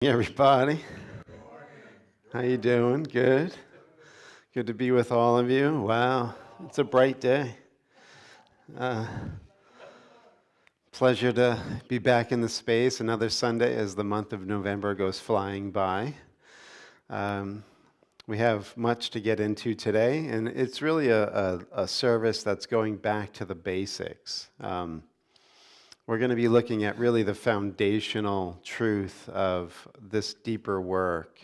Everybody, how you doing? Good. Good to be with all of you. Wow, it's a bright day. Uh, Pleasure to be back in the space another Sunday as the month of November goes flying by. Um, we have much to get into today, and it's really a service that's going back to the basics. We're going to be looking at really the foundational truth of this deeper work,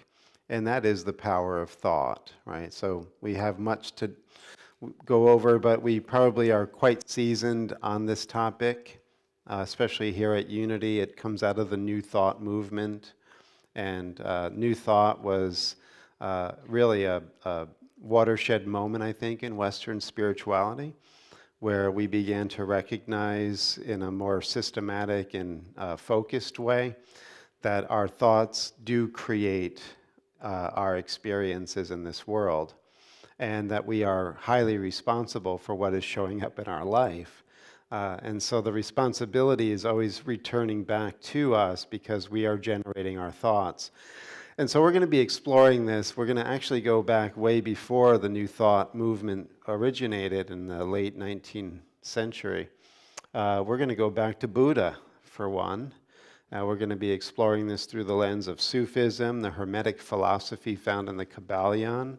and that is the power of thought, right? So we have much to go over, but we probably are quite seasoned on this topic, especially here at Unity. It comes out of the New Thought movement, and New Thought was really a watershed moment, I think, in Western spirituality, where we began to recognize in a more systematic and focused way that our thoughts do create our experiences in this world, and that we are highly responsible for what is showing up in our life. And so the responsibility is always returning back to us because we are generating our thoughts. And so we're going to be exploring this. We're going to actually go back way before the New Thought movement originated in the late 19th century. We're going to go back to Buddha, for one. We're going to be exploring this through the lens of Sufism, the Hermetic philosophy found in the Kabbalion.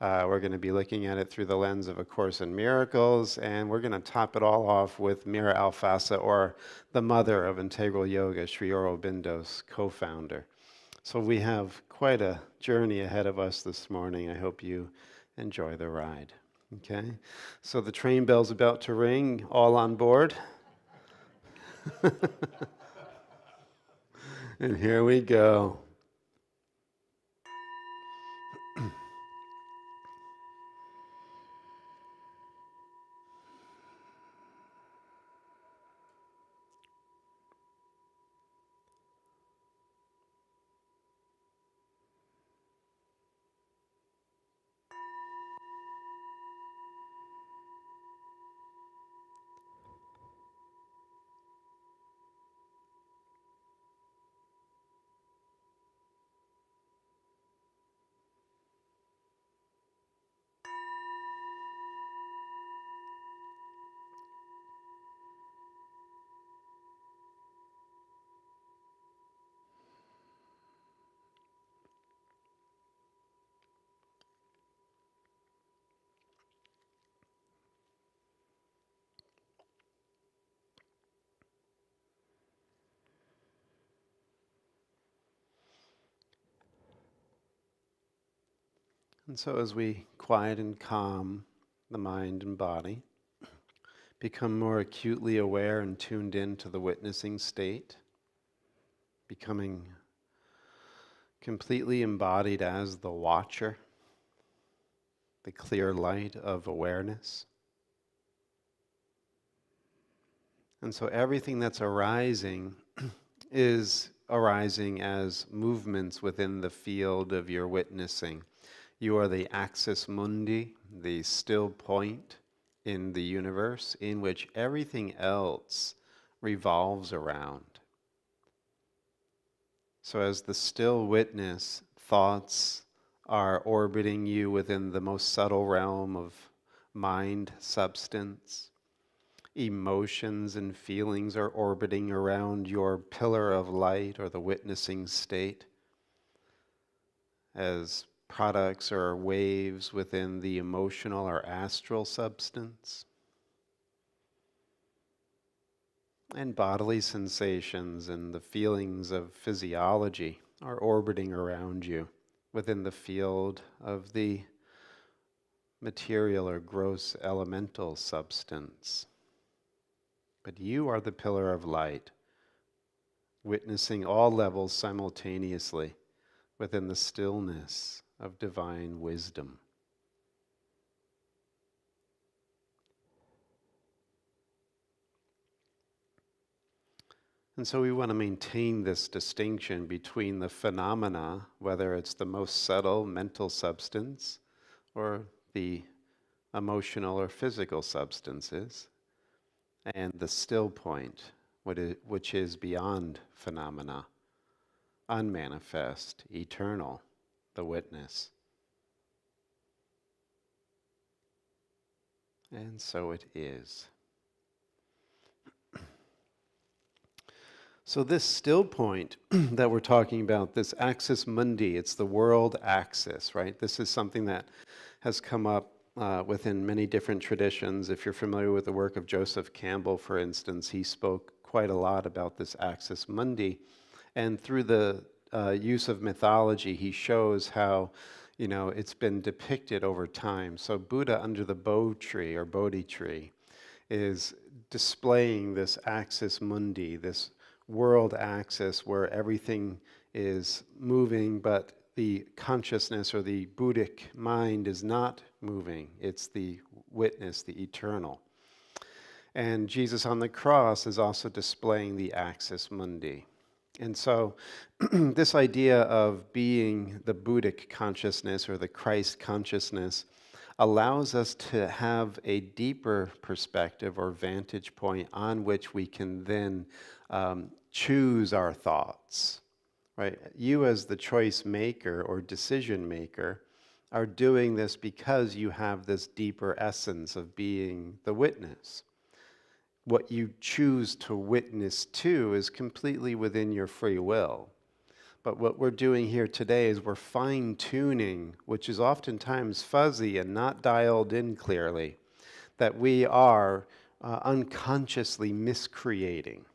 We're going to be looking at it through the lens of A Course in Miracles, and we're going to top it all off with Mira Alfassa, or the mother of integral yoga, Sri Aurobindo's co-founder. So we have quite a journey ahead of us this morning. I hope you enjoy the ride. Okay? So the train bell's about to ring. All on board? And here we go. And so as we quiet and calm the mind and body, become more acutely aware and tuned in to the witnessing state, becoming completely embodied as the watcher, the clear light of awareness. And so everything that's arising is arising as movements within the field of your witnessing. You are the axis mundi, the still point in the universe in which everything else revolves around. So as the still witness, thoughts are orbiting you within the most subtle realm of mind substance. Emotions and feelings are orbiting around your pillar of light or the witnessing state as products or waves within the emotional or astral substance. And bodily sensations and the feelings of physiology are orbiting around you within the field of the material or gross elemental substance. But you are the pillar of light, witnessing all levels simultaneously within the stillness of divine wisdom. And so we want to maintain this distinction between the phenomena, whether it's the most subtle mental substance or the emotional or physical substances, and the still point, which is beyond phenomena, unmanifest, eternal, the witness. And so it is. So this still point that we're talking about, this axis mundi, it's the world axis, right? This is something that has come up within many different traditions. If you're familiar with the work of Joseph Campbell, for instance, he spoke quite a lot about this axis mundi. And through the use of mythology, he shows how, it's been depicted over time. So Buddha under the Bo tree or Bodhi tree is displaying this axis mundi, this world axis where everything is moving, but the consciousness or the Buddhic mind is not moving. It's the witness, the eternal. And Jesus on the cross is also displaying the axis mundi. And so this idea of being the Buddhic consciousness or the Christ consciousness allows us to have a deeper perspective or vantage point on which we can then choose our thoughts, right? You as the choice maker or decision maker are doing this because you have this deeper essence of being the witness. What you choose to witness to is completely within your free will. But what we're doing here today is we're fine-tuning, which is oftentimes fuzzy and not dialed in clearly, that we are unconsciously miscreating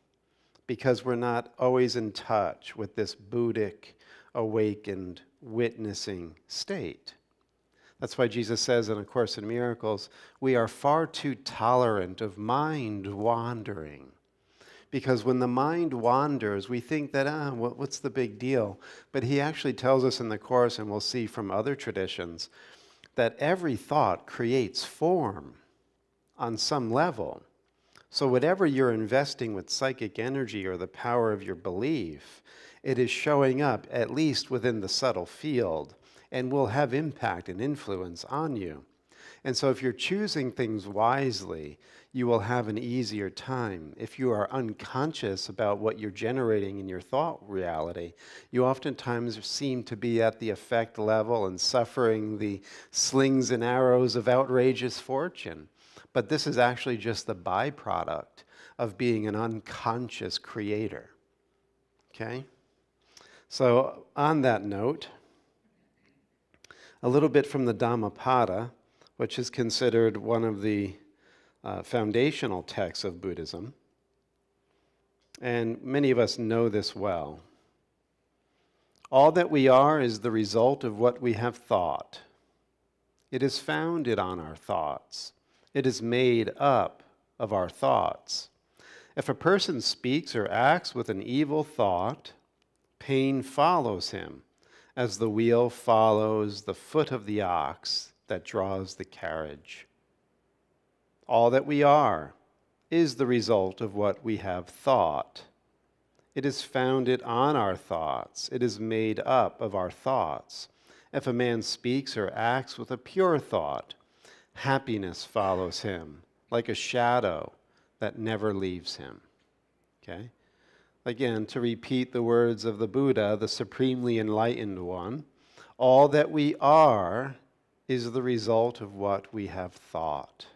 because we're not always in touch with this Buddhic, awakened, witnessing state. That's why Jesus says in A Course in Miracles, we are far too tolerant of mind wandering. Because when the mind wanders, we think that, what's the big deal? But he actually tells us in the Course, and we'll see from other traditions, that every thought creates form on some level. So whatever you're investing with psychic energy or the power of your belief, it is showing up at least within the subtle field and will have impact and influence on you. And so if you're choosing things wisely, you will have an easier time. If you are unconscious about what you're generating in your thought reality, you oftentimes seem to be at the effect level and suffering the slings and arrows of outrageous fortune. But this is actually just the byproduct of being an unconscious creator. Okay? So on that note, a little bit from the Dhammapada, which is considered one of the foundational texts of Buddhism. And many of us know this well. All that we are is the result of what we have thought. It is founded on our thoughts. It is made up of our thoughts. If a person speaks or acts with an evil thought, pain follows him, as the wheel follows the foot of the ox that draws the carriage. All that we are is the result of what we have thought. It is founded on our thoughts. It is made up of our thoughts. If a man speaks or acts with a pure thought, happiness follows him like a shadow that never leaves him. Okay? Again, to repeat the words of the Buddha, the supremely enlightened one, all that we are is the result of what we have thought.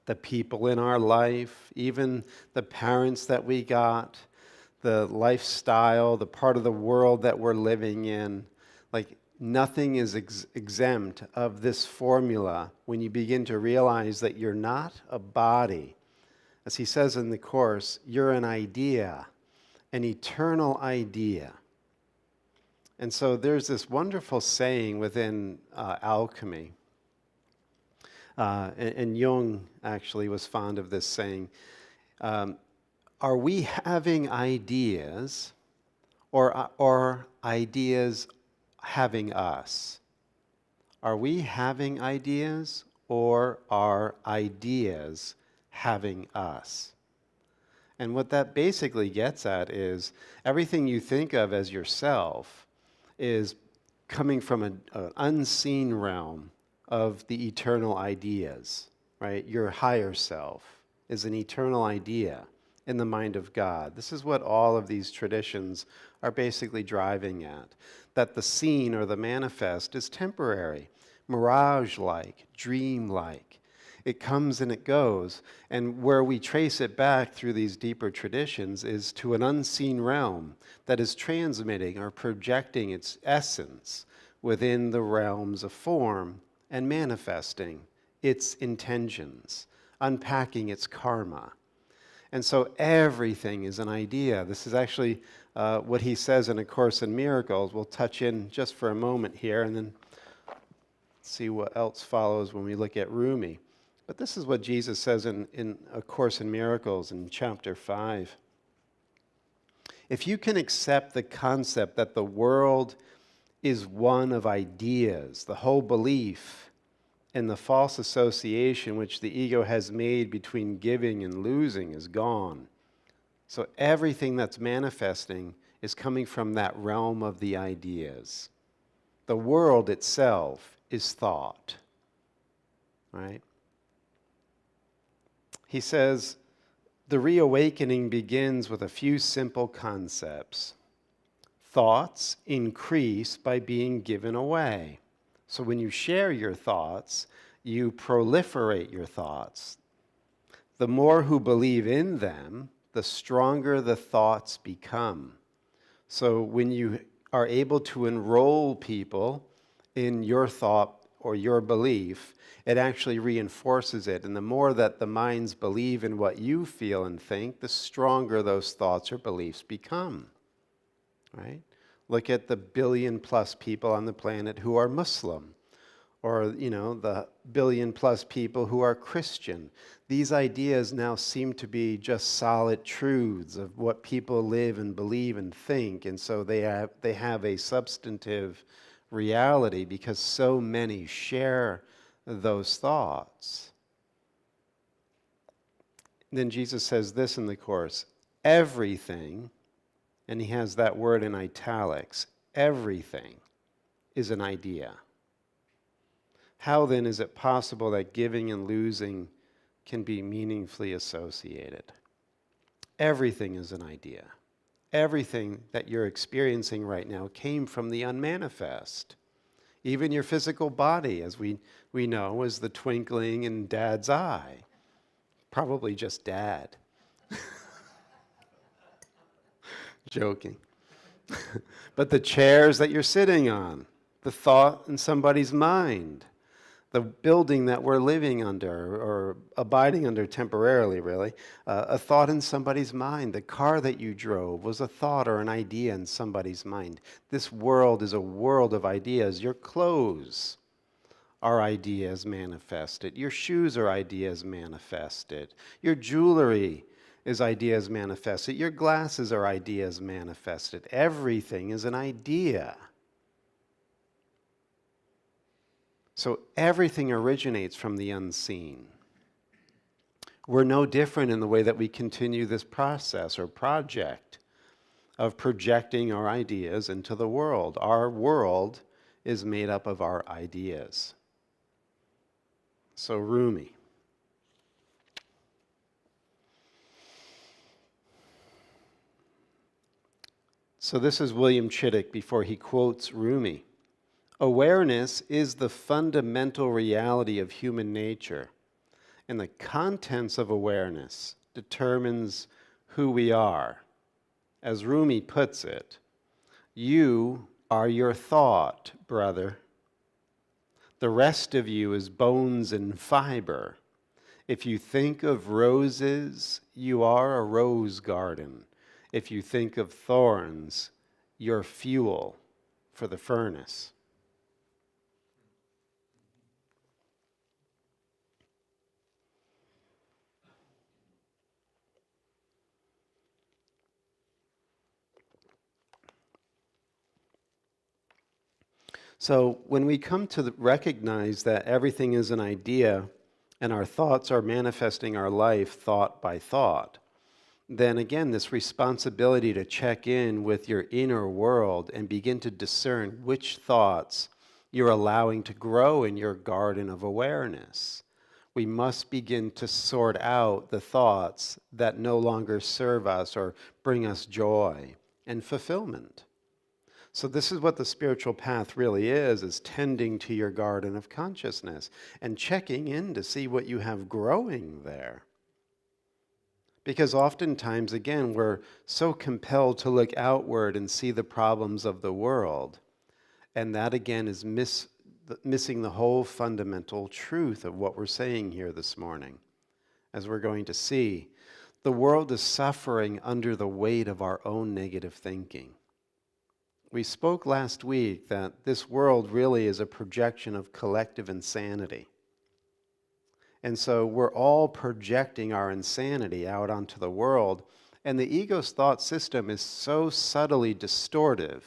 The people in our life, even the parents that we got, the lifestyle, the part of the world that we're living in, like nothing is exempt of this formula when you begin to realize that you're not a body. As he says in the Course, you're an idea, an eternal idea. And so there's this wonderful saying within alchemy, and Jung actually was fond of this saying, are we having ideas or ideas having us? Are we having ideas or are ideas having us? And what that basically gets at is everything you think of as yourself is coming from an unseen realm of the eternal ideas, right? Your higher self is an eternal idea. in the mind of God. This is what all of these traditions are basically driving at, that the seen or the manifest is temporary, mirage-like, dream-like. It comes and it goes, and where we trace it back through these deeper traditions is to an unseen realm that is transmitting or projecting its essence within the realms of form and manifesting its intentions, unpacking its karma. And so everything is an idea. This is actually what he says in A Course in Miracles. We'll touch in just for a moment here and then see what else follows when we look at Rumi. But this is what Jesus says in A Course in Miracles in chapter 5. If you can accept the concept that the world is one of ideas, the whole belief and the false association which the ego has made between giving and losing is gone. So everything that's manifesting is coming from that realm of the ideas. The world itself is thought, right? He says, the reawakening begins with a few simple concepts. Thoughts increase by being given away. So when you share your thoughts, you proliferate your thoughts. The more who believe in them, the stronger the thoughts become. So when you are able to enroll people in your thought or your belief, it actually reinforces it. And the more that the minds believe in what you feel and think, the stronger those thoughts or beliefs become, right? Look at the 1 billion+ people on the planet who are Muslim, or, the 1 billion+ people who are Christian. These ideas now seem to be just solid truths of what people live and believe and think, and so they have a substantive reality because so many share those thoughts. Then Jesus says this in the Course, everything, and he has that word in italics, everything is an idea. How then is it possible that giving and losing can be meaningfully associated? Everything is an idea. Everything that you're experiencing right now came from the unmanifest. Even your physical body, as we know, is the twinkling in Dad's eye. Probably just Dad. Joking. But the chairs that you're sitting on, the thought in somebody's mind, the building that we're living under or abiding under temporarily, really, a thought in somebody's mind. The car that you drove was a thought or an idea in somebody's mind. This world is a world of ideas. Your clothes are ideas manifested. Your shoes are ideas manifested. Your jewelry is ideas manifested. Your glasses are ideas manifested. Everything is an idea. So everything originates from the unseen. We're no different in the way that we continue this process or project of projecting our ideas into the world. Our world is made up of our ideas. So Rumi. So this is William Chittick before he quotes Rumi. Awareness is the fundamental reality of human nature, and the contents of awareness determines who we are. As Rumi puts it, you are your thought, brother. The rest of you is bones and fiber. If you think of roses, you are a rose garden. If you think of thorns, you're fuel for the furnace. So when we come to recognize that everything is an idea and our thoughts are manifesting our life thought by thought, then again, this responsibility to check in with your inner world and begin to discern which thoughts you're allowing to grow in your garden of awareness. We must begin to sort out the thoughts that no longer serve us or bring us joy and fulfillment. So this is what the spiritual path really is tending to your garden of consciousness and checking in to see what you have growing there. Because oftentimes, again, we're so compelled to look outward and see the problems of the world. And that, again, is missing the whole fundamental truth of what we're saying here this morning. As we're going to see, the world is suffering under the weight of our own negative thinking. We spoke last week that this world really is a projection of collective insanity. And so we're all projecting our insanity out onto the world, and the ego's thought system is so subtly distortive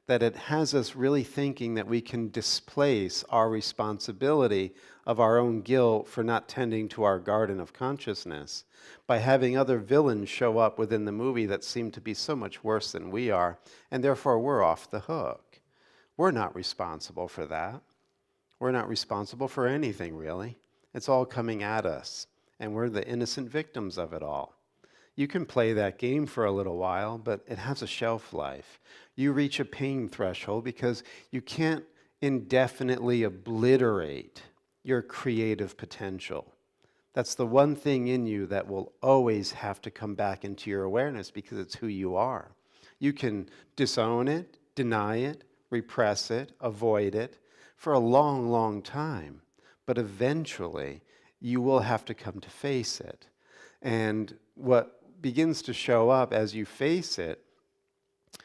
that it has us really thinking that we can displace our responsibility of our own guilt for not tending to our garden of consciousness by having other villains show up within the movie that seem to be so much worse than we are, and therefore we're off the hook. We're not responsible for that. We're not responsible for anything, really. It's all coming at us, and we're the innocent victims of it all. You can play that game for a little while, but it has a shelf life. You reach a pain threshold because you can't indefinitely obliterate your creative potential. That's the one thing in you that will always have to come back into your awareness because it's who you are. You can disown it, deny it, repress it, avoid it for a long, long time. But eventually, you will have to come to face it. And what begins to show up as you face it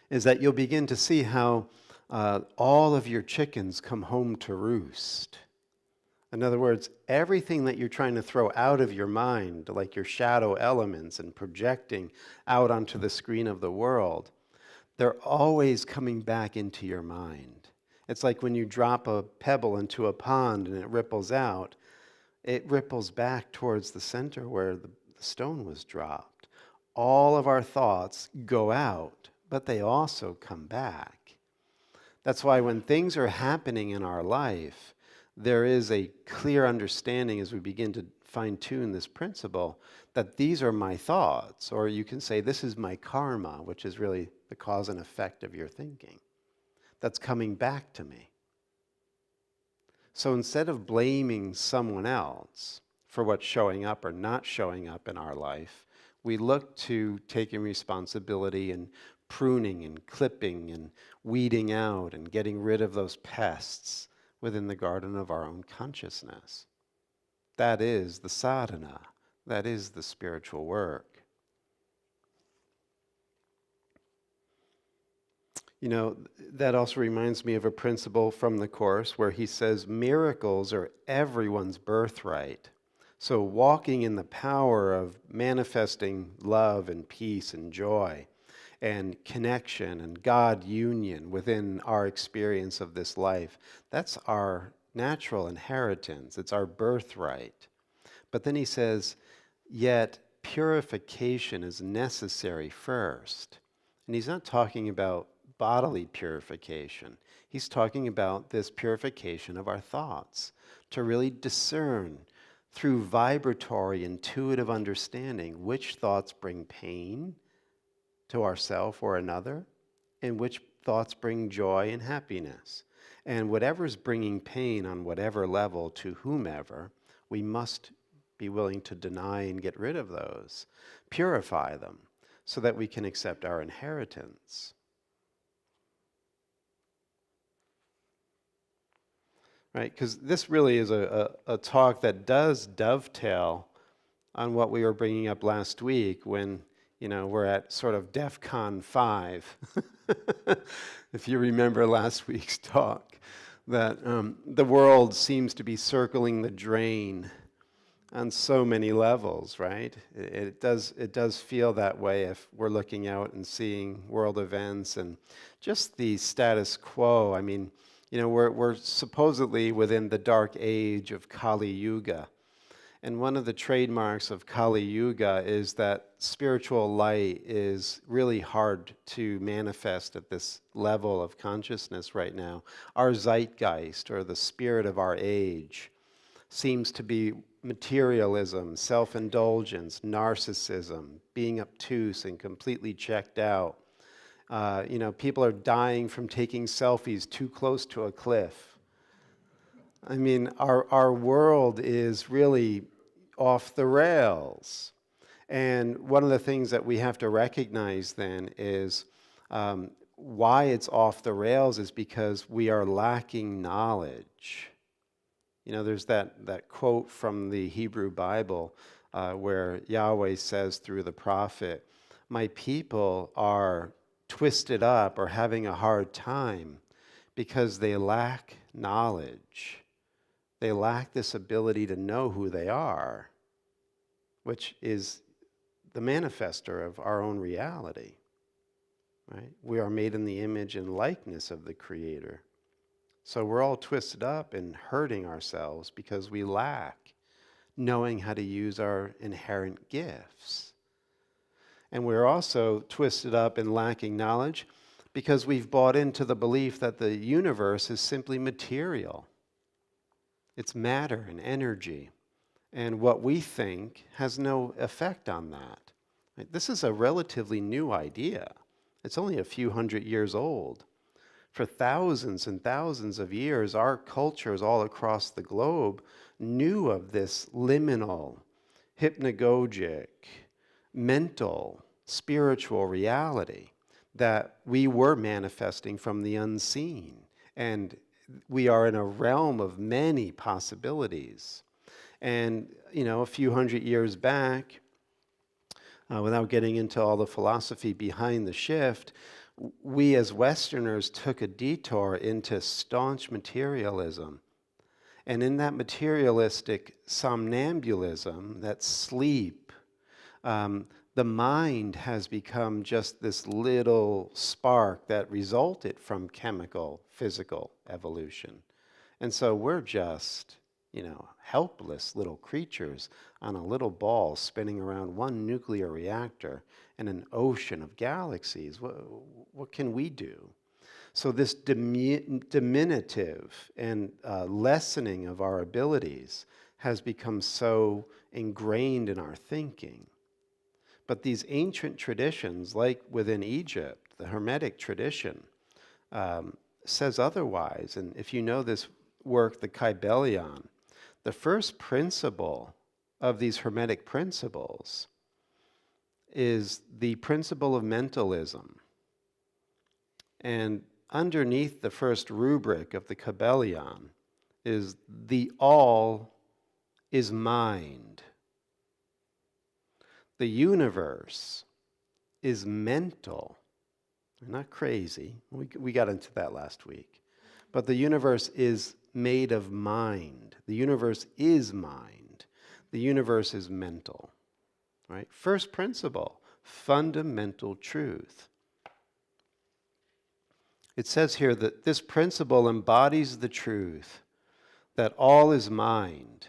is that you'll begin to see how all of your chickens come home to roost. In other words, everything that you're trying to throw out of your mind, like your shadow elements and projecting out onto the screen of the world, they're always coming back into your mind. It's like when you drop a pebble into a pond and it ripples out, it ripples back towards the center where the stone was dropped. All of our thoughts go out, but they also come back. That's why when things are happening in our life, there is a clear understanding as we begin to fine-tune this principle that these are my thoughts, or you can say this is my karma, which is really the cause and effect of your thinking. That's coming back to me. So instead of blaming someone else for what's showing up or not showing up in our life, we look to taking responsibility and pruning and clipping and weeding out and getting rid of those pests within the garden of our own consciousness. That is the sadhana. That is the spiritual work. You know, that also reminds me of a principle from the Course where he says miracles are everyone's birthright. So walking in the power of manifesting love and peace and joy and connection and God union within our experience of this life, that's our natural inheritance. It's our birthright. But then he says, yet purification is necessary first. And he's not talking about bodily purification. He's talking about this purification of our thoughts, to really discern through vibratory, intuitive understanding which thoughts bring pain to ourself or another, and which thoughts bring joy and happiness. And whatever's bringing pain on whatever level to whomever, we must be willing to deny and get rid of those, purify them, so that we can accept our inheritance. Right, because this really is a talk that does dovetail on what we were bringing up last week when, you know, we're at sort of DEF CON 5. If you remember last week's talk, that the world seems to be circling the drain on so many levels, right? It does feel that way if we're looking out and seeing world events and just the status quo. I mean, you know, we're supposedly within the dark age of Kali Yuga. And one of the trademarks of Kali Yuga is that spiritual light is really hard to manifest at this level of consciousness right now. Our zeitgeist, or the spirit of our age, seems to be materialism, self-indulgence, narcissism, being obtuse and completely checked out. People are dying from taking selfies too close to a cliff. I mean, our world is really off the rails. And one of the things that we have to recognize then is why it's off the rails is because we are lacking knowledge. There's that quote from the Hebrew Bible where Yahweh says through the prophet, "My people are twisted up or having a hard time because they lack knowledge. They lack this ability to know who they are," which is the manifester of our own reality, right? We are made in the image and likeness of the Creator. So we're all twisted up and hurting ourselves because we lack knowing how to use our inherent gifts. And we're also twisted up and lacking knowledge because we've bought into the belief that the universe is simply material. It's matter and energy. And what we think has no effect on that. Right? This is a relatively new idea. It's only a few hundred years old. For thousands and thousands of years, our cultures all across the globe knew of this liminal, hypnagogic, mental, spiritual reality that we were manifesting from the unseen. And we are in a realm of many possibilities. And, a few hundred years back, without getting into all the philosophy behind the shift, we as Westerners took a detour into staunch materialism. And in that materialistic somnambulism, that sleep, the mind has become just this little spark that resulted from chemical, physical evolution. And so we're just helpless little creatures on a little ball spinning around one nuclear reactor in an ocean of galaxies. What can we do? So this diminutive and lessening of our abilities has become so ingrained in our thinking. But these ancient traditions, like within Egypt, the Hermetic tradition, says otherwise. And if you know this work, the Kybalion, the first principle of these Hermetic principles is the principle of mentalism. And underneath the first rubric of the Kybalion is the all is mind. The universe is mental. Not crazy. We got into that last week. But the universe is made of mind. The universe is mind. The universe is mental. Right? First principle, fundamental truth. It says here that this principle embodies the truth that all is mind.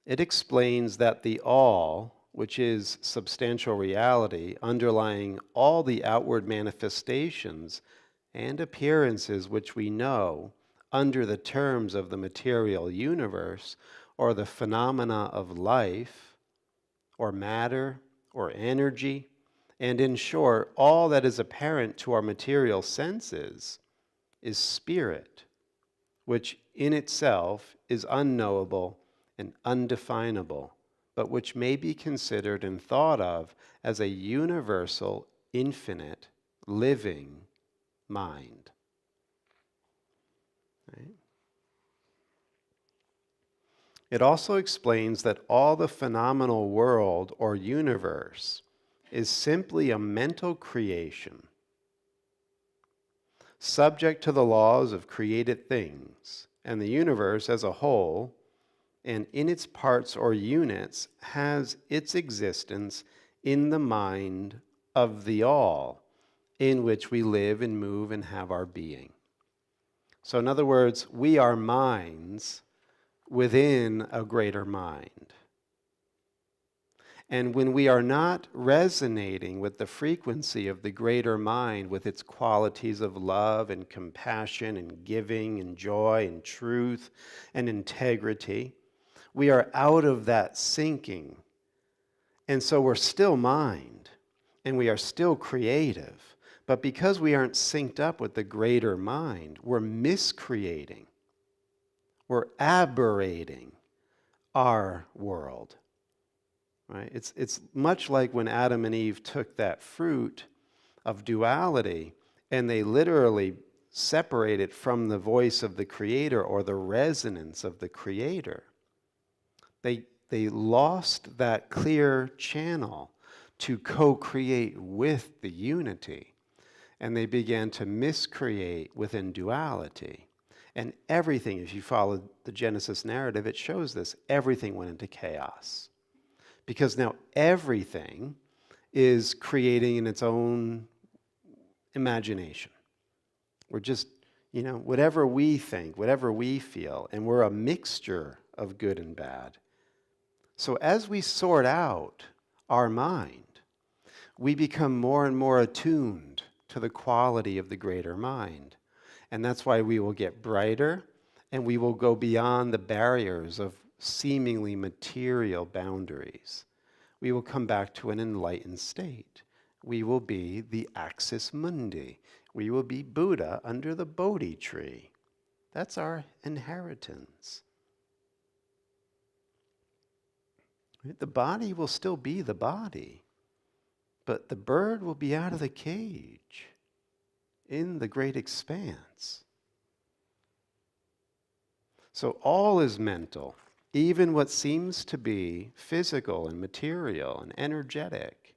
It explains that the all, which is substantial reality, underlying all the outward manifestations and appearances which we know under the terms of the material universe, or the phenomena of life, or matter, or energy, and in short, all that is apparent to our material senses, is spirit, which in itself is unknowable and undefinable, but which may be considered and thought of as a universal, infinite, living mind. Right? It also explains that all the phenomenal world or universe is simply a mental creation, subject to the laws of created things, and the universe as a whole, and in its parts or units, has its existence in the mind of the all, in which we live and move and have our being. So in other words, we are minds within a greater mind. And when we are not resonating with the frequency of the greater mind, with its qualities of love and compassion and giving and joy and truth and integrity, We are out of that sinking. And so we're still mind, and we are still creative. But because we aren't synced up with the greater mind, we're miscreating. We're aberrating our world. Right? It's much like when Adam and Eve took that fruit of duality and they literally separated from the voice of the Creator or the resonance of the Creator. They lost that clear channel to co-create with the unity, and they began to miscreate within duality. And everything, if you follow the Genesis narrative, it shows this. Everything went into chaos. Because now everything is creating in its own imagination. We're just, whatever we think, whatever we feel, and we're a mixture of good and bad. So as we sort out our mind, we become more and more attuned to the quality of the greater mind. And that's why we will get brighter, and we will go beyond the barriers of seemingly material boundaries. We will come back to an enlightened state. We will be the axis mundi. We will be Buddha under the Bodhi tree. That's our inheritance. The body will still be the body, but the bird will be out of the cage in the great expanse. So all is mental. Even what seems to be physical and material and energetic.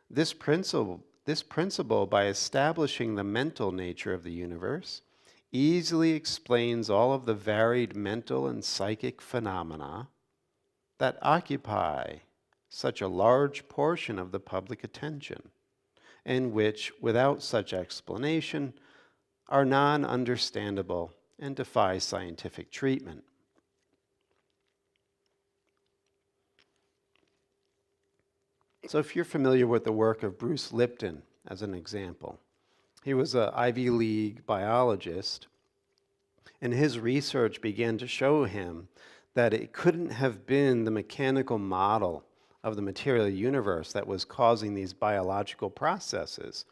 This principle, by establishing the mental nature of the universe, easily explains all of the varied mental and psychic phenomena that occupy such a large portion of the public attention, and which, without such explanation, are non-understandable and defy scientific treatment. So if you're familiar with the work of Bruce Lipton, as an example, he was an Ivy League biologist, and his research began to show him that it couldn't have been the mechanical model of the material universe that was causing these biological processes.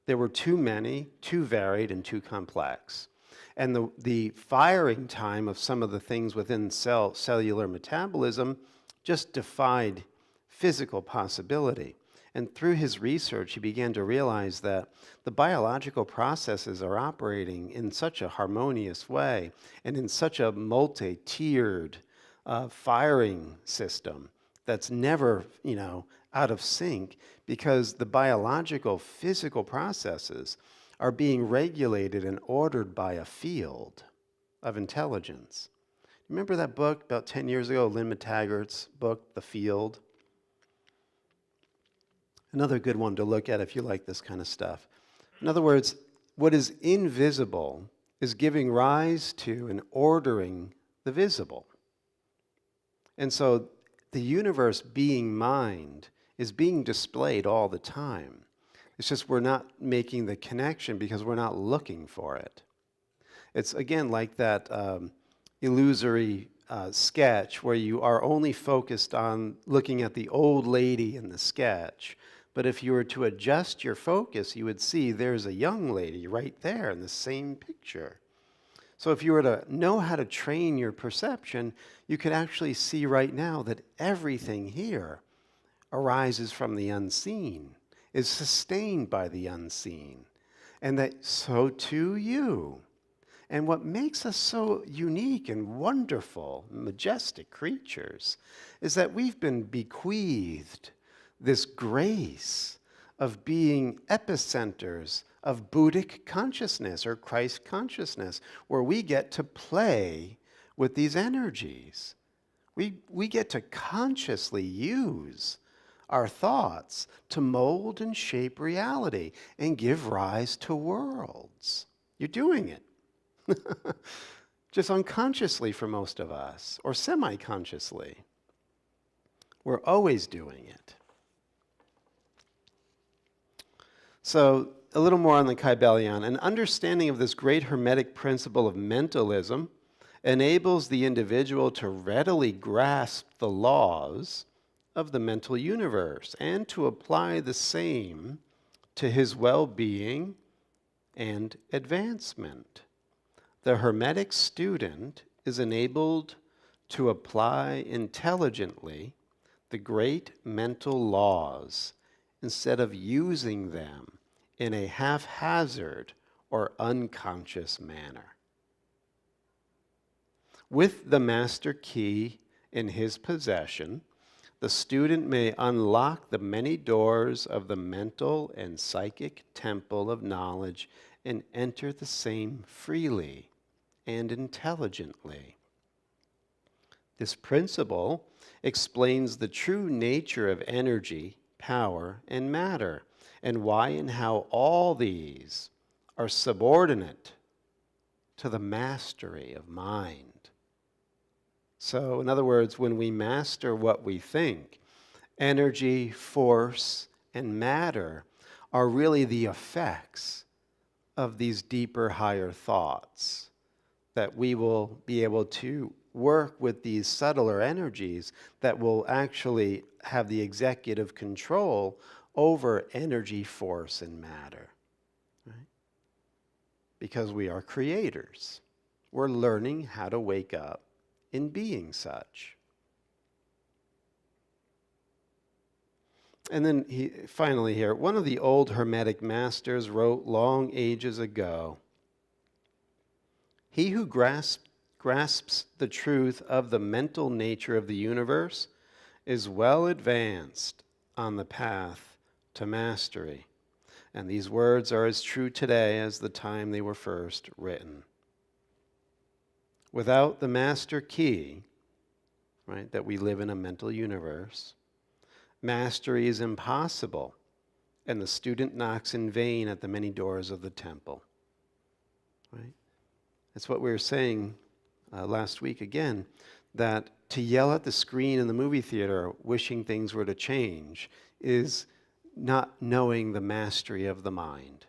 There were too many, too varied, and too complex. And the firing time of some of the things within cellular metabolism just defied physical possibility. And through his research, he began to realize that the biological processes are operating in such a harmonious way and in such a multi-tiered firing system that's never, out of sync, because the biological, physical processes are being regulated and ordered by a field of intelligence. Remember that book about 10 years ago, Lynn McTaggart's book, The Field? Another good one to look at if you like this kind of stuff. In other words, what is invisible is giving rise to and ordering the visible. And so the universe being mind is being displayed all the time. It's just we're not making the connection because we're not looking for it. It's, again, like that illusory sketch where you are only focused on looking at the old lady in the sketch. But if you were to adjust your focus, you would see there's a young lady right there in the same picture. So if you were to know how to train your perception, you could actually see right now that everything here arises from the unseen, is sustained by the unseen, and that so too you. And what makes us so unique and wonderful, majestic creatures is that we've been bequeathed this grace of being epicenters of Buddhic consciousness or Christ consciousness, where we get to play with these energies. We get to consciously use our thoughts to mold and shape reality and give rise to worlds. You're doing it. Just unconsciously for most of us, or semi-consciously. We're always doing it. So, a little more on the Kybalion. An understanding of this great Hermetic principle of mentalism enables the individual to readily grasp the laws of the mental universe and to apply the same to his well-being and advancement. The Hermetic student is enabled to apply intelligently the great mental laws instead of using them in a haphazard or unconscious manner. With the master key in his possession, the student may unlock the many doors of the mental and psychic temple of knowledge and enter the same freely and intelligently. This principle explains the true nature of energy, power, and matter, and why and how all these are subordinate to the mastery of mind. So, in other words, when we master what we think, energy, force, and matter are really the effects of these deeper, higher thoughts, that we will be able to work with these subtler energies that will actually have the executive control over energy, force, and matter. Right? Because we are creators. We're learning how to wake up in being such. And then finally here, one of the old Hermetic masters wrote long ages ago, "He who grasps the truth of the mental nature of the universe is well advanced on the path to mastery." And these words are as true today as the time they were first written. Without the master key, right, that we live in a mental universe, mastery is impossible, and the student knocks in vain at the many doors of the temple. Right? That's what we were saying last week again, that to yell at the screen in the movie theater wishing things were to change is not knowing the mastery of the mind,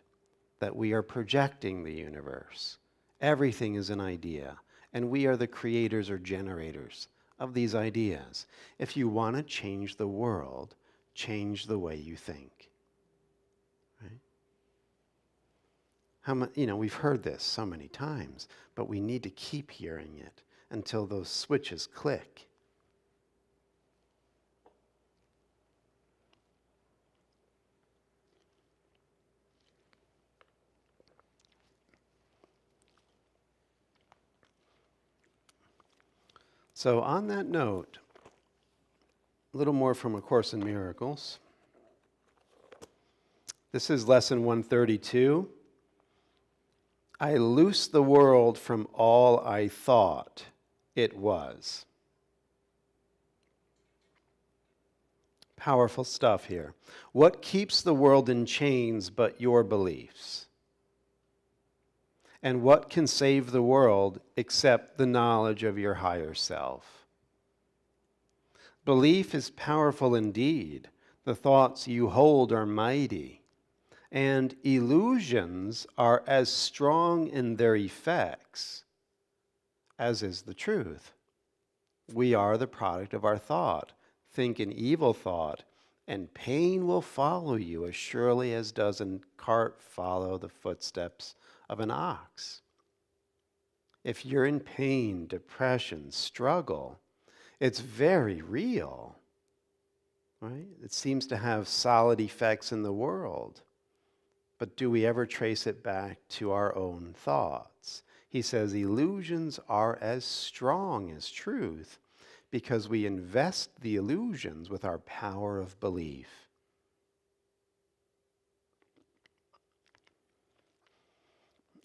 that we are projecting the universe. Everything is an idea, and we are the creators or generators of these ideas. If you want to change the world, change the way you think. Right? We've heard this so many times, but we need to keep hearing it until those switches click. So on that note, a little more from A Course in Miracles. This is lesson 132. I loose the world from all I thought it was. Powerful stuff here. What keeps the world in chains but your beliefs? And what can save the world except the knowledge of your higher self? Belief is powerful indeed. The thoughts you hold are mighty. And illusions are as strong in their effects as is the truth. We are the product of our thought. Think an evil thought, and pain will follow you as surely as does a cart follow the footsteps of an ox. If you're in pain, depression, struggle, it's very real, right? It seems to have solid effects in the world. But do we ever trace it back to our own thoughts? He says illusions are as strong as truth because we invest the illusions with our power of belief.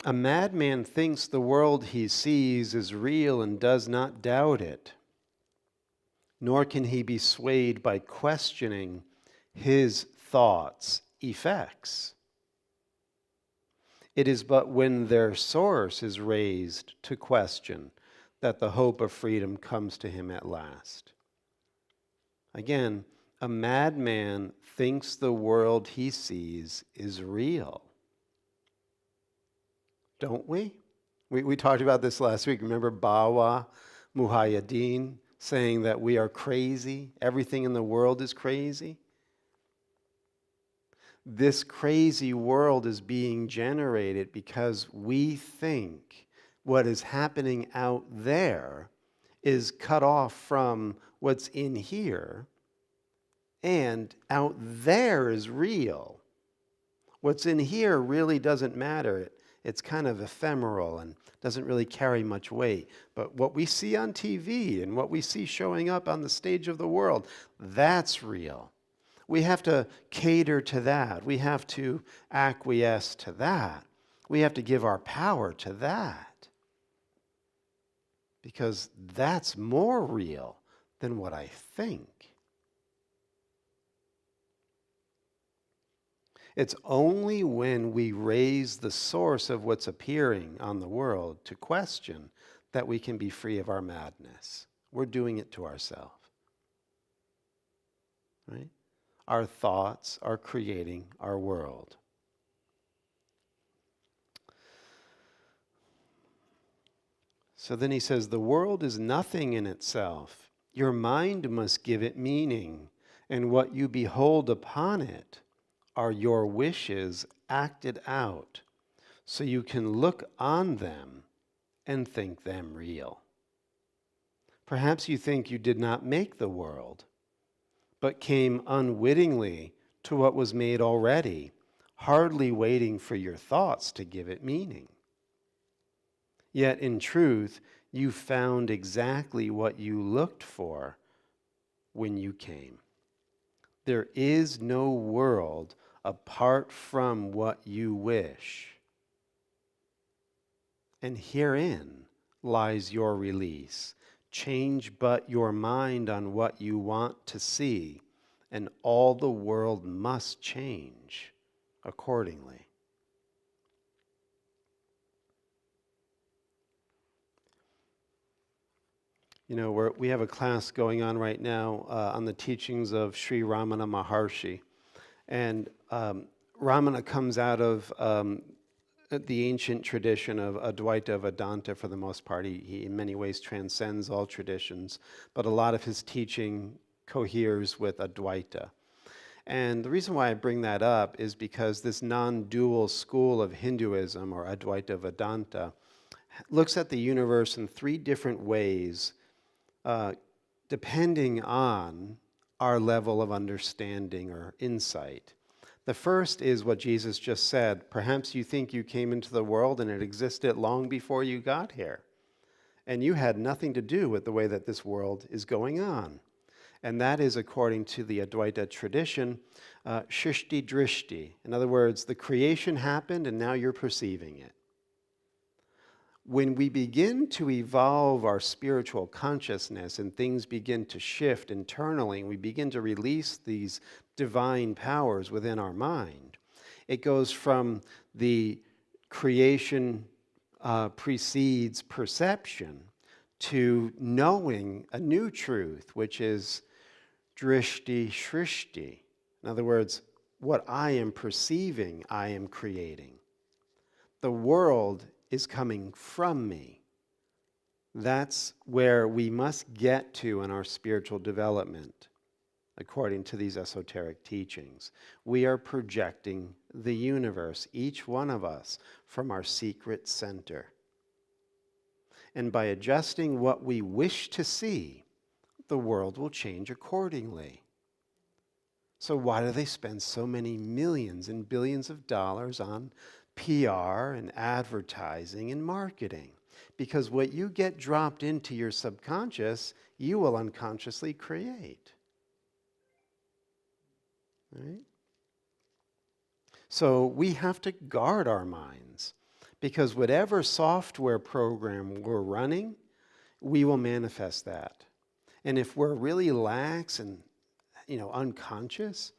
A madman thinks the world he sees is real and does not doubt it, nor can he be swayed by questioning his thoughts' effects. It is but when their source is raised to question that the hope of freedom comes to him at last. Again, a madman thinks the world he sees is real. Don't we? We talked about this last week. Remember Bawa Muhayyadeen saying that we are crazy? Everything in the world is crazy? This crazy world is being generated because we think what is happening out there is cut off from what's in here, and out there is real. What's in here really doesn't matter. It's kind of ephemeral and doesn't really carry much weight. But what we see on TV and what we see showing up on the stage of the world, that's real. We have to cater to that. We have to acquiesce to that. We have to give our power to that. Because that's more real than what I think. It's only when we raise the source of what's appearing on the world to question that we can be free of our madness. We're doing it to ourselves. Right? Our thoughts are creating our world. So then he says, the world is nothing in itself. Your mind must give it meaning, and what you behold upon it are your wishes acted out, so you can look on them and think them real. Perhaps you think you did not make the world, but came unwittingly to what was made already, hardly waiting for your thoughts to give it meaning. Yet in truth, you found exactly what you looked for when you came. There is no world apart from what you wish. And herein lies your release. Change but your mind on what you want to see, and all the world must change accordingly. You know, we have a class going on right now on the teachings of Sri Ramana Maharshi. And Ramana comes out of the ancient tradition of Advaita Vedanta for the most part. He in many ways transcends all traditions, but a lot of his teaching coheres with Advaita. And the reason why I bring that up is because this non-dual school of Hinduism, or Advaita Vedanta, looks at the universe in three different ways, depending on our level of understanding or insight. The first is what Jesus just said. Perhaps you think you came into the world and it existed long before you got here, and you had nothing to do with the way that this world is going on. And that is, according to the Advaita tradition, Shishti Drishti. In other words, the creation happened and now you're perceiving it. When we begin to evolve our spiritual consciousness and things begin to shift internally, and we begin to release these divine powers within our mind, it goes from the creation precedes perception to knowing a new truth, which is drishti shrishti. In other words, what I am perceiving, I am creating. The world is coming from me. That's where we must get to in our spiritual development, according to these esoteric teachings. We are projecting the universe, each one of us, from our secret center. And by adjusting what we wish to see, the world will change accordingly. So why do they spend so many millions and billions of dollars on PR and advertising and marketing? Because what you get dropped into your subconscious, you will unconsciously create. Right? So we have to guard our minds, because whatever software program we're running, we will manifest that. And if we're really lax and unconscious,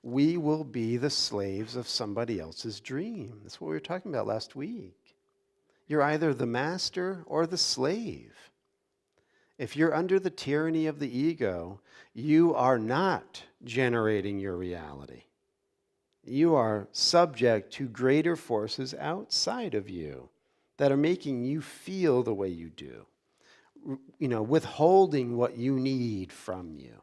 we will be the slaves of somebody else's dream. That's what we were talking about last week. You're either the master or the slave. If you're under the tyranny of the ego, you are not generating your reality. You are subject to greater forces outside of you that are making you feel the way you do, withholding what you need from you.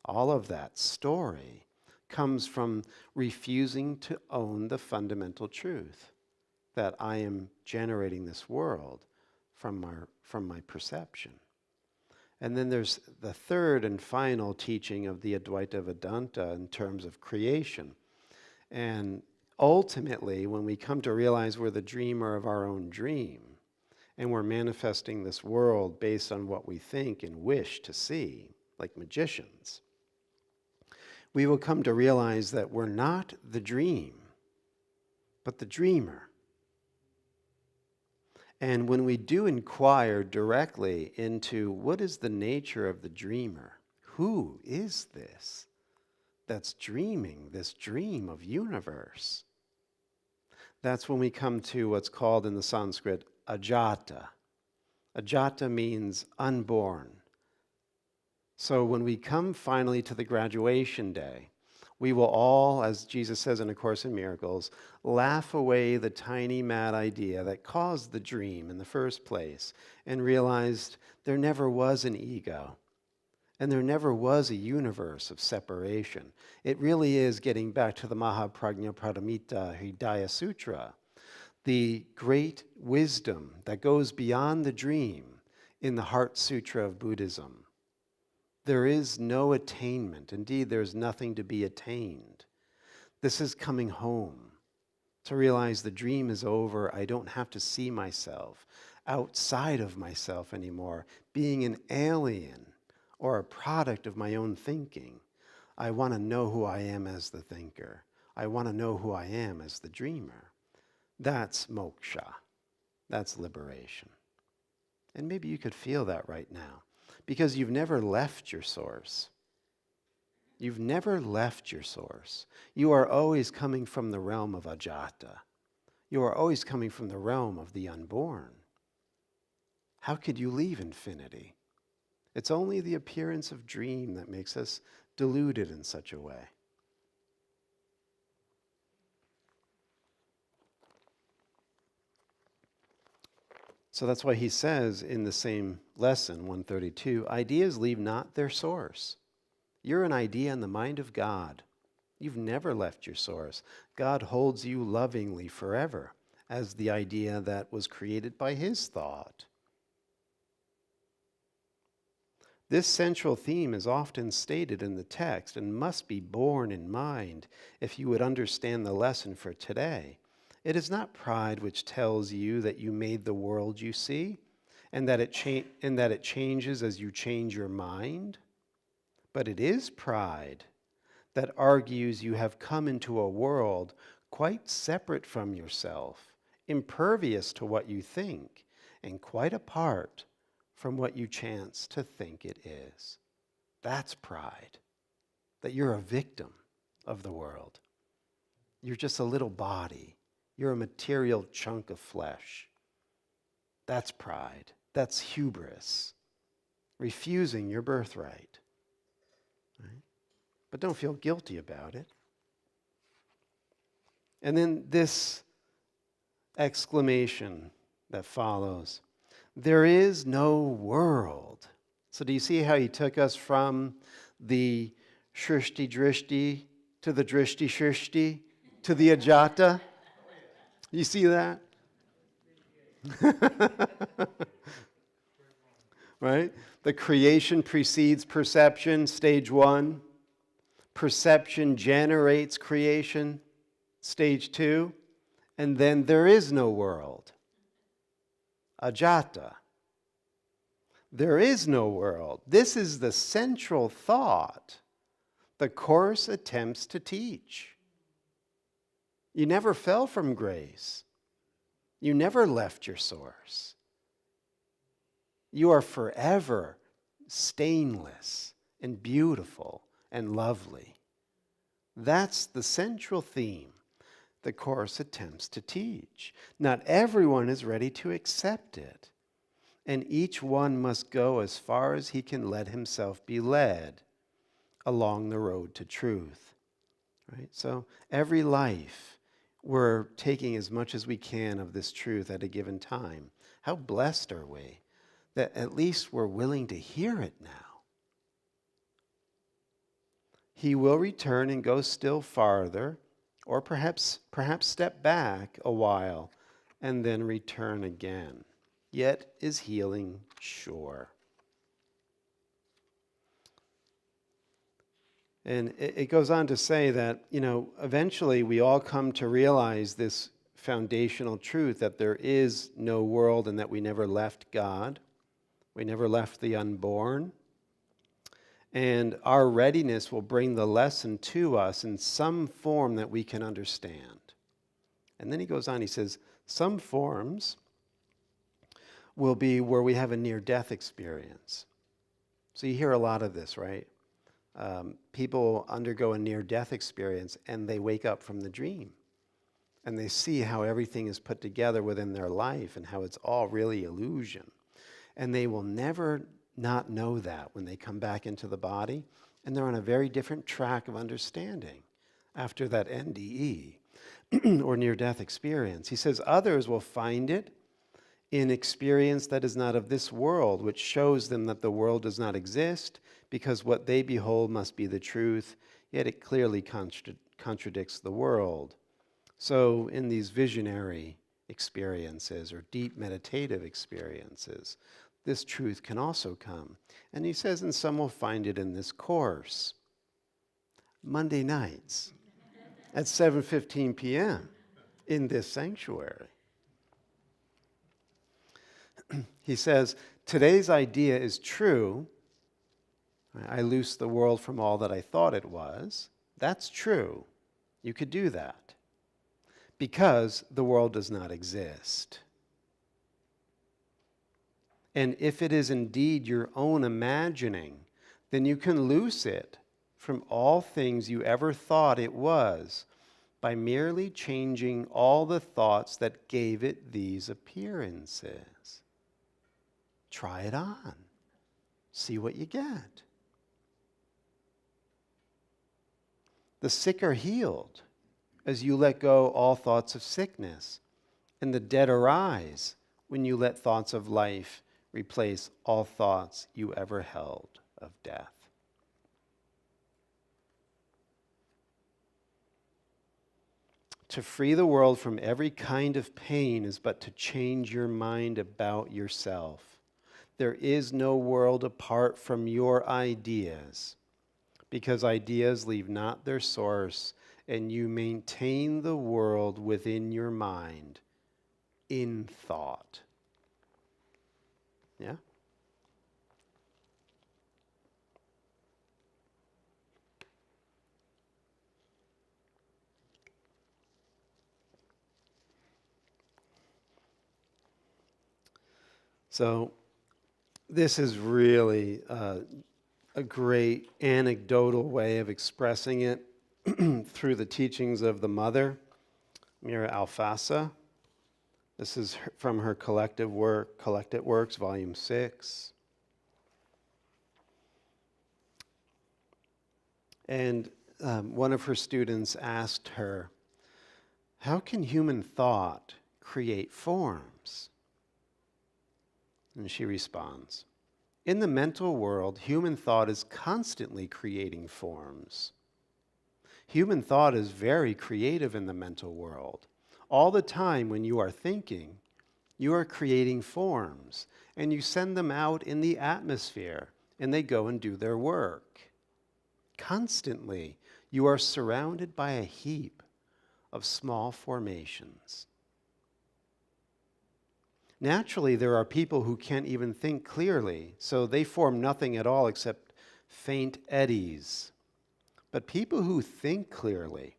All of that story comes from refusing to own the fundamental truth that I am generating this world from my perception. And then there's the third and final teaching of the Advaita Vedanta in terms of creation. And ultimately, when we come to realize we're the dreamer of our own dream, and we're manifesting this world based on what we think and wish to see, like magicians, we will come to realize that we're not the dream, but the dreamer. And when we do inquire directly into what is the nature of the dreamer, who is this that's dreaming this dream of universe? That's when we come to what's called in the Sanskrit ajata. Ajata means unborn. So when we come finally to the graduation day, we will all, as Jesus says in A Course in Miracles, laugh away the tiny mad idea that caused the dream in the first place and realized there never was an ego and there never was a universe of separation. It really is getting back to the Mahaprajna Paramita Hridaya Sutra, the great wisdom that goes beyond the dream in the Heart Sutra of Buddhism. There is no attainment. Indeed, there is nothing to be attained. This is coming home, to realize the dream is over. I don't have to see myself outside of myself anymore, being an alien or a product of my own thinking. I want to know who I am as the thinker. I want to know who I am as the dreamer. That's moksha. That's liberation. And maybe you could feel that right now, because you've never left your source. You've never left your source. You are always coming from the realm of ajata. You are always coming from the realm of the unborn. How could you leave infinity? It's only the appearance of dream that makes us deluded in such a way. So that's why he says in the same lesson, 132, ideas leave not their source. You're an idea in the mind of God. You've never left your source. God holds you lovingly forever as the idea that was created by his thought. This central theme is often stated in the text and must be borne in mind if you would understand the lesson for today. It is not pride which tells you that you made the world you see and that it changes as you change your mind, but it is pride that argues you have come into a world quite separate from yourself, impervious to what you think, and quite apart from what you chance to think it is. That's pride, that you're a victim of the world. You're just a little body. You're a material chunk of flesh. That's pride. That's hubris, refusing your birthright. Right? But don't feel guilty about it. And then this exclamation that follows, there is no world. So do you see how he took us from the shrishti drishti to the drishti shrishti to the ajata? You see that? Right? The creation precedes perception, stage 1. Perception generates creation, stage 2. And then there is no world. Ajata. There is no world. This is the central thought the Course attempts to teach. You never fell from grace. You never left your source. You are forever stainless and beautiful and lovely. That's the central theme the Course attempts to teach. Not everyone is ready to accept it, and each one must go as far as he can let himself be led along the road to truth. Right? So every life we're taking as much as we can of this truth at a given time. How blessed are we that at least we're willing to hear it now. He will return and go still farther, or perhaps step back a while and then return again. Yet is healing sure. And it goes on to say that, eventually we all come to realize this foundational truth that there is no world and that we never left God. We never left the unborn. And our readiness will bring the lesson to us in some form that we can understand. And then he goes on, he says, some forms will be where we have a near-death experience. So you hear a lot of this, right? People undergo a near-death experience and they wake up from the dream. And they see how everything is put together within their life and how it's all really illusion. And they will never not know that when they come back into the body. And they're on a very different track of understanding after that NDE or near-death experience. He says others will find it in experience that is not of this world, which shows them that the world does not exist, because what they behold must be the truth, yet it clearly contradicts the world. So in these visionary experiences or deep meditative experiences, this truth can also come. And he says, and some will find it in this course. Monday nights at 7:15 p.m. in this sanctuary. He says, today's idea is true. I loose the world from all that I thought it was. That's true. You could do that. Because the world does not exist. And if it is indeed your own imagining, then you can loose it from all things you ever thought it was by merely changing all the thoughts that gave it these appearances. Try it on. See what you get. The sick are healed as you let go all thoughts of sickness, and the dead arise when you let thoughts of life replace all thoughts you ever held of death. To free the world from every kind of pain is but to change your mind about yourself. There is no world apart from your ideas, because ideas leave not their source, and you maintain the world within your mind in thought. Yeah? So this is really a great anecdotal way of expressing it through the teachings of the mother, Mira Alfassa. This is from her collected works, volume 6. And one of her students asked her, how can human thought create forms? And she responds, in the mental world, human thought is constantly creating forms. Human thought is very creative in the mental world. All the time when you are thinking, you are creating forms, and you send them out in the atmosphere, and they go and do their work. Constantly, you are surrounded by a heap of small formations. Naturally, there are people who can't even think clearly, so they form nothing at all except faint eddies. But people who think clearly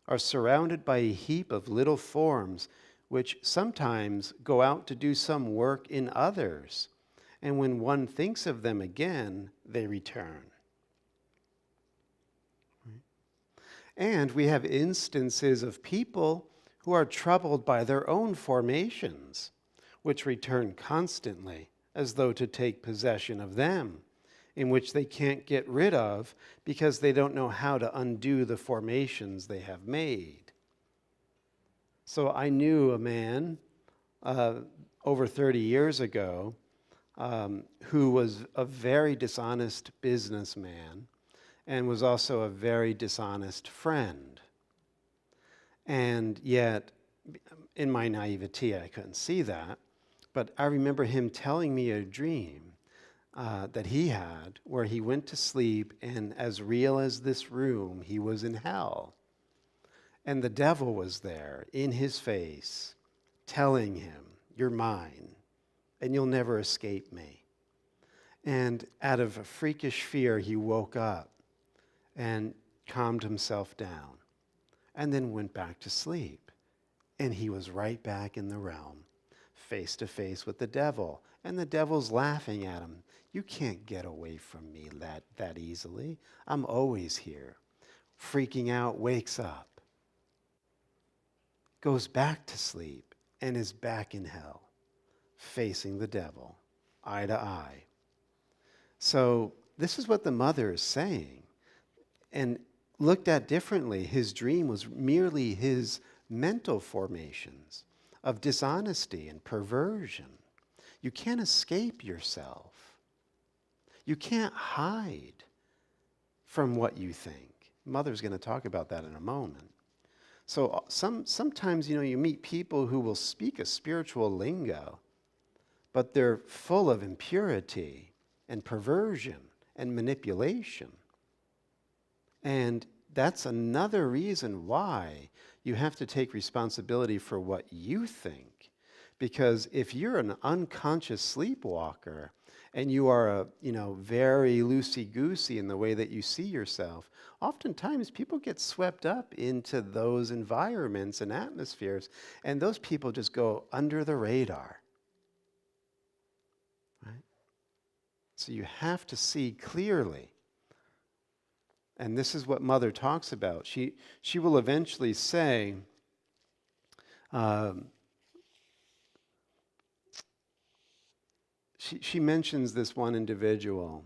are surrounded by a heap of little forms which sometimes go out to do some work in others, and when one thinks of them again, they return. And we have instances of people who are troubled by their own formations, which return constantly, as though to take possession of them, in which they can't get rid of because they don't know how to undo the formations they have made. So I knew a man over 30 years ago who was a very dishonest businessman and was also a very dishonest friend. And yet, in my naivety, I couldn't see that. But I remember him telling me a dream that he had where he went to sleep, and as real as this room, he was in hell. And the devil was there in his face, telling him, "You're mine, and you'll never escape me." And out of a freakish fear, he woke up and calmed himself down, and then went back to sleep. And he was right back in the realm, face to face with the devil. And the devil's laughing at him. "You can't get away from me that easily. I'm always here." Freaking out, wakes up, goes back to sleep, and is back in hell, facing the devil, eye to eye. So this is what the mother is saying. And looked at differently, his dream was merely his mental formations of dishonesty and perversion. You can't escape yourself. You can't hide from what you think. Mother's going to talk about that in a moment. So sometimes, you meet people who will speak a spiritual lingo, but they're full of impurity and perversion and manipulation. And that's another reason why you have to take responsibility for what you think. Because if you're an unconscious sleepwalker and you are very loosey-goosey in the way that you see yourself, oftentimes people get swept up into those environments and atmospheres, and those people just go under the radar. Right? So you have to see clearly. And this is what Mother talks about. She will eventually say, she mentions this one individual.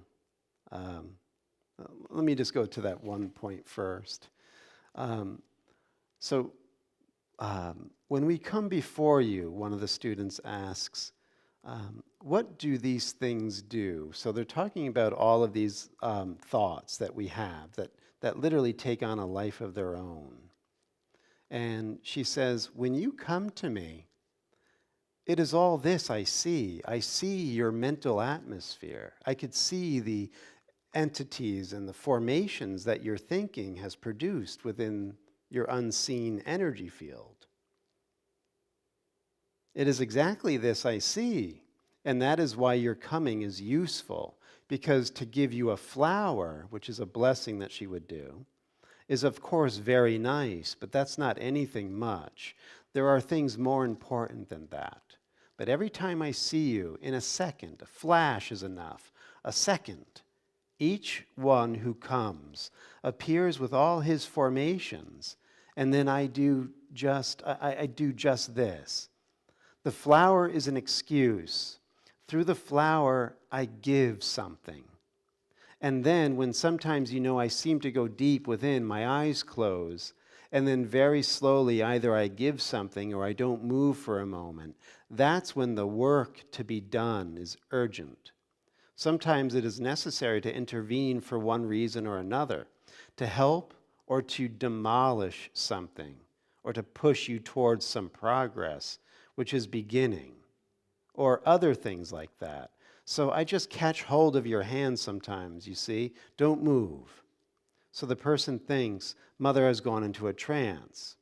Let me just go to that one point first. When we come before you, one of the students asks, what do these things do? So they're talking about all of these thoughts that we have that literally take on a life of their own. And she says, when you come to me, it is all this I see. I see your mental atmosphere. I could see the entities and the formations that your thinking has produced within your unseen energy field. It is exactly this I see. And that is why your coming is useful, because to give you a flower, which is a blessing that she would do, is of course very nice, but that's not anything much. There are things more important than that. But every time I see you, in a second, a flash is enough, a second, each one who comes appears with all his formations, and then I do just this. The flower is an excuse. Through the flower, I give something. And then when sometimes, I seem to go deep within, my eyes close, and then very slowly either I give something or I don't move for a moment, that's when the work to be done is urgent. Sometimes it is necessary to intervene for one reason or another, to help or to demolish something, or to push you towards some progress, which is beginning, or other things like that. So I just catch hold of your hand sometimes, you see. Don't move. So the person thinks, Mother has gone into a trance.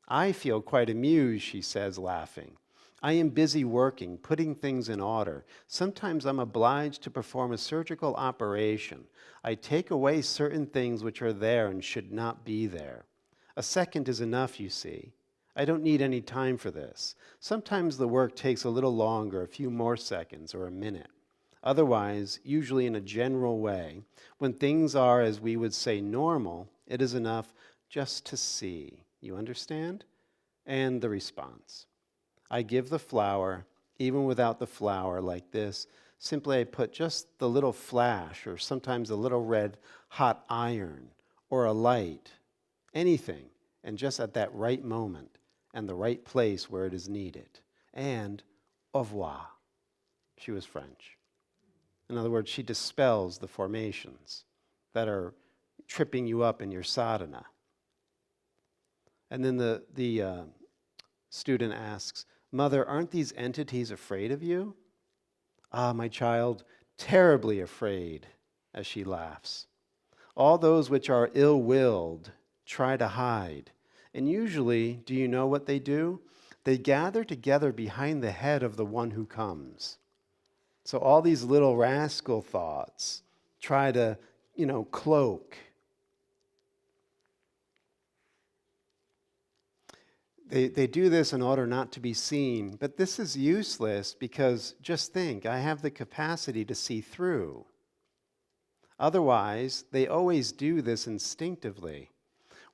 I feel quite amused, she says, laughing. I am busy working, putting things in order. Sometimes I'm obliged to perform a surgical operation. I take away certain things which are there and should not be there. A second is enough, you see. I don't need any time for this. Sometimes the work takes a little longer, a few more seconds or a minute. Otherwise, usually in a general way, when things are, as we would say, normal, it is enough just to see. You understand? And the response. I give the flower, even without the flower, like this. Simply I put just the little flash, or sometimes a little red hot iron, or a light, anything, and just at that right moment, and the right place where it is needed. And au revoir. She was French. In other words, she dispels the formations that are tripping you up in your sadhana. And then the student asks, Mother, aren't these entities afraid of you? Ah, my child, terribly afraid, as she laughs. All those which are ill-willed try to hide. And usually, do you know what they do? They gather together behind the head of the one who comes. So all these little rascal thoughts try to, cloak. They do this in order not to be seen, but this is useless because just think, I have the capacity to see through. Otherwise, they always do this instinctively.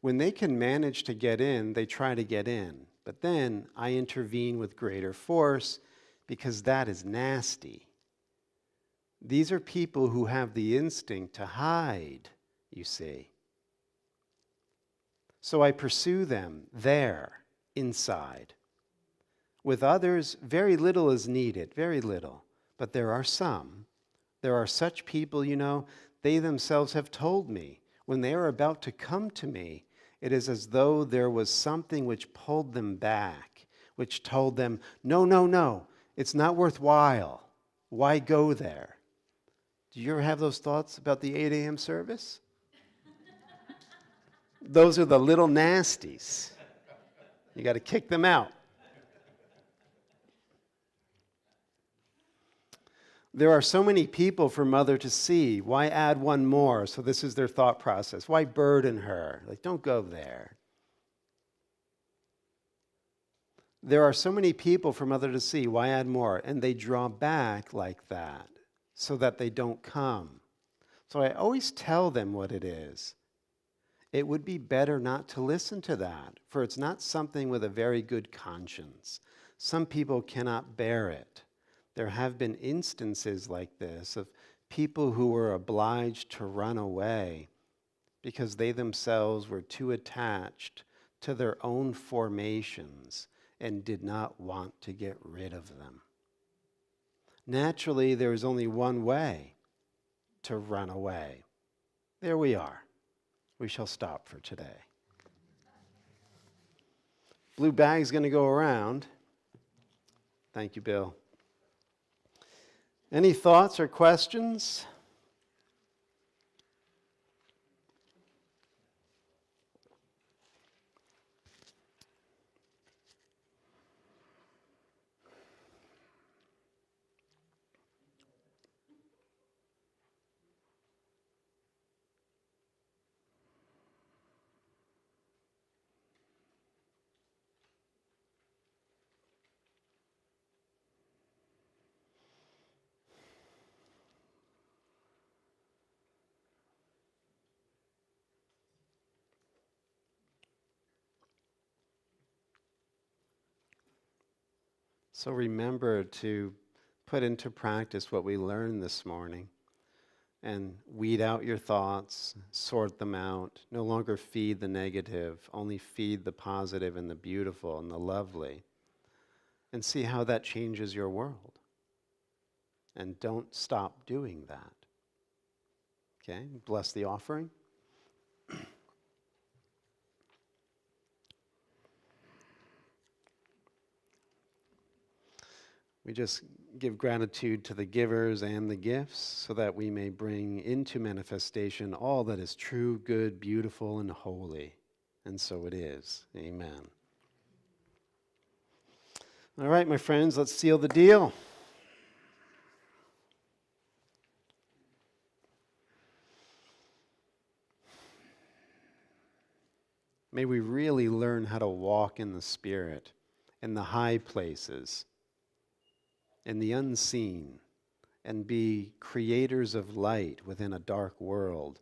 When they can manage to get in, they try to get in. But then I intervene with greater force because that is nasty. These are people who have the instinct to hide, you see. So I pursue them there, inside. With others, very little is needed, very little. But there are some. There are such people, they themselves have told me, when they are about to come to me, it is as though there was something which pulled them back, which told them, no, no, no, it's not worthwhile. Why go there? Do you ever have those thoughts about the 8 a.m. service? Those are the little nasties. You got to kick them out. There are so many people for Mother to see. Why add one more? So this is their thought process. Why burden her? Like, don't go there. There are so many people for Mother to see. Why add more? And they draw back like that so that they don't come. So I always tell them what it is. It would be better not to listen to that, for it's not something with a very good conscience. Some people cannot bear it. There have been instances like this of people who were obliged to run away because they themselves were too attached to their own formations and did not want to get rid of them. Naturally, there is only one way to run away. There we are. We shall stop for today. Blue bag's going to go around. Thank you, Bill. Any thoughts or questions? So remember to put into practice what we learned this morning and weed out your thoughts, sort them out. No longer feed the negative, only feed the positive and the beautiful and the lovely. And see how that changes your world. And don't stop doing that. Okay, bless the offering. We just give gratitude to the givers and the gifts so that we may bring into manifestation all that is true, good, beautiful, and holy. And so it is. Amen. All right, my friends, let's seal the deal. May we really learn how to walk in the Spirit, in the high places, in the unseen, and be creators of light within a dark world,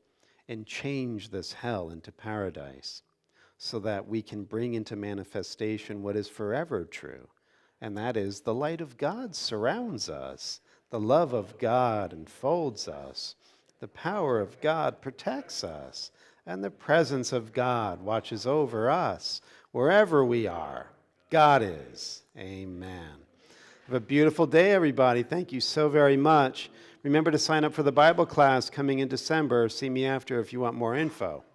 and change this hell into paradise, so that we can bring into manifestation what is forever true, and that is the light of God surrounds us, the love of God enfolds us, the power of God protects us, and the presence of God watches over us wherever we are. God is. Amen. Have a beautiful day, everybody. Thank you so very much. Remember to sign up for the Bible class coming in December. See me after if you want more info.